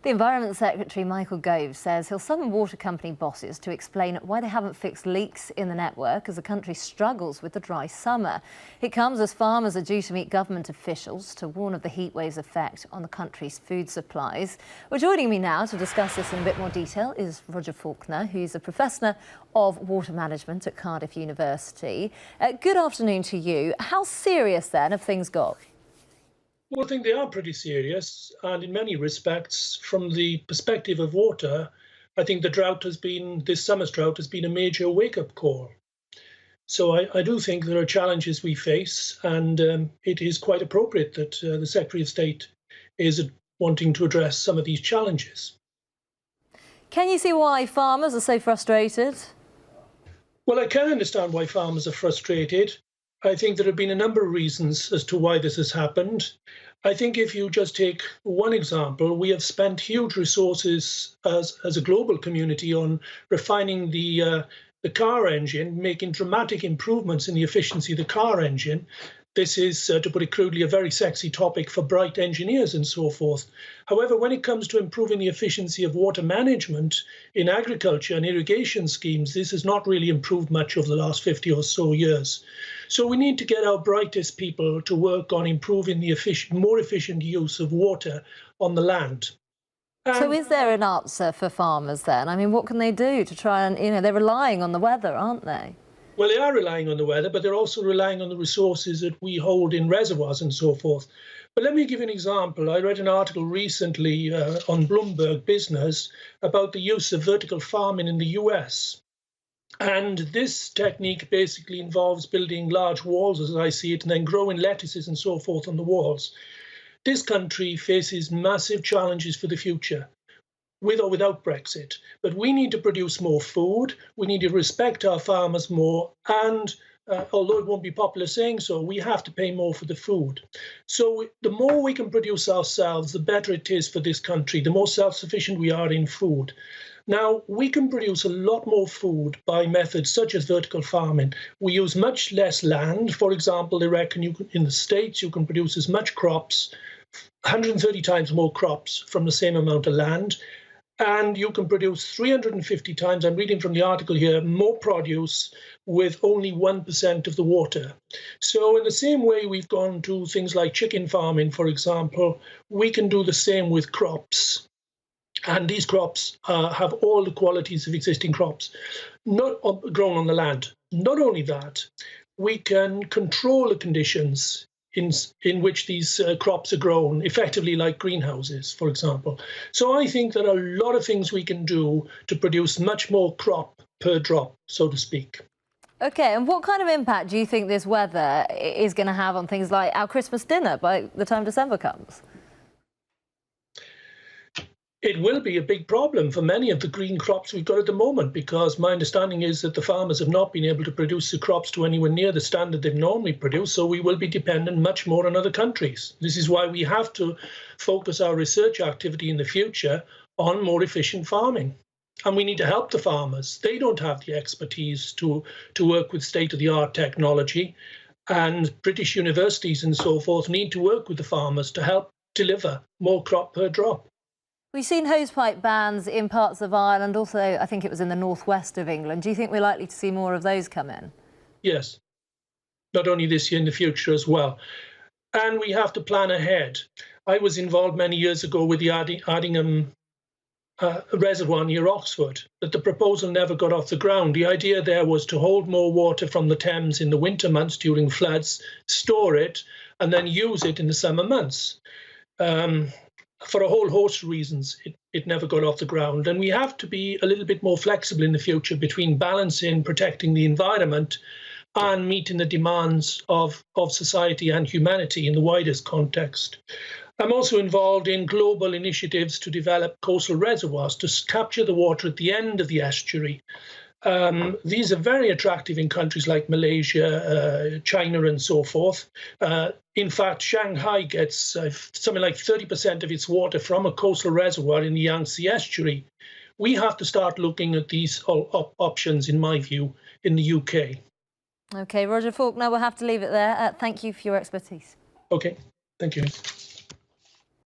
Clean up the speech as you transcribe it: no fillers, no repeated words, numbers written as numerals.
The Environment Secretary, Michael Gove, says he'll summon water company bosses to explain why they haven't fixed leaks in the network as the country struggles with the dry summer. It comes as farmers are due to meet government officials to warn of the heatwave's effect on the country's food supplies. Well, joining me now to discuss this in a bit more detail is Roger Falconer, who's a Professor of Water Management at Cardiff University. Good afternoon to you. How serious then have things got? Well, I think they are pretty serious, and in many respects, from the perspective of water, I think this summer's drought has been a major wake-up call. So I do think there are challenges we face, and it is quite appropriate that the Secretary of State is wanting to address some of these challenges. Can you see why farmers are so frustrated? Well, I can understand why farmers are frustrated. I think there have been a number of reasons as to why this has happened. I think if you just take one example, we have spent huge resources as a global community on refining the car engine, making dramatic improvements in the efficiency of the car engine. This is, to put it crudely, a very sexy topic for bright engineers and so forth. However, when it comes to improving the efficiency of water management in agriculture and irrigation schemes, this has not really improved much over the last 50 or so years. So we need to get our brightest people to work on improving the more efficient use of water on the land. So is there an answer for farmers then? I mean, what can they do to try and, they're relying on the weather, aren't they? Well, they are relying on the weather, but they're also relying on the resources that we hold in reservoirs and so forth. But let me give you an example. I read an article recently on Bloomberg Business about the use of vertical farming in the US. And this technique basically involves building large walls, as I see it, and then growing lettuces and so forth on the walls. This country faces massive challenges for the future, with or without Brexit. But we need to produce more food, we need to respect our farmers more, and although it won't be popular saying so, we have to pay more for the food. So the more we can produce ourselves, the better it is for this country, the more self-sufficient we are in food. Now, we can produce a lot more food by methods such as vertical farming. We use much less land. For example, they reckon in the States you can produce as much crops, 130 times more crops from the same amount of land. And you can produce 350 times, I'm reading from the article here, more produce with only 1% of the water. So in the same way we've gone to things like chicken farming, for example, we can do the same with crops. And these crops have all the qualities of existing crops, not grown on the land. Not only that, we can control the conditions in which these crops are grown, effectively like greenhouses, for example. So I think there are a lot of things we can do to produce much more crop per drop, so to speak. OK, and what kind of impact do you think this weather is going to have on things like our Christmas dinner by the time December comes? It will be a big problem for many of the green crops we've got at the moment, because my understanding is that the farmers have not been able to produce the crops to anywhere near the standard they've normally produced, so we will be dependent much more on other countries. This is why we have to focus our research activity in the future on more efficient farming. And we need to help the farmers. They don't have the expertise to work with state-of-the-art technology, and British universities and so forth need to work with the farmers to help deliver more crop per drop. We've seen hosepipe bans in parts of Ireland, also I think it was in the northwest of England. Do you think we're likely to see more of those come in? Yes, not only this year, in the future as well. And we have to plan ahead. I was involved many years ago with the Addingham reservoir near Oxford, but the proposal never got off the ground. The idea there was to hold more water from the Thames in the winter months during floods, store it, and then use it in the summer months. For a whole host of reasons, it never got off the ground. And we have to be a little bit more flexible in the future between balancing protecting the environment and meeting the demands of society and humanity in the widest context. I'm also involved in global initiatives to develop coastal reservoirs to capture the water at the end of the estuary. These are very attractive in countries like Malaysia, China, and so forth. In fact, Shanghai gets something like 30% of its water from a coastal reservoir in the Yangtze estuary. We have to start looking at these options, in my view, in the UK. OK, Roger Falconer, we'll have to leave it there. Thank you for your expertise. OK, thank you.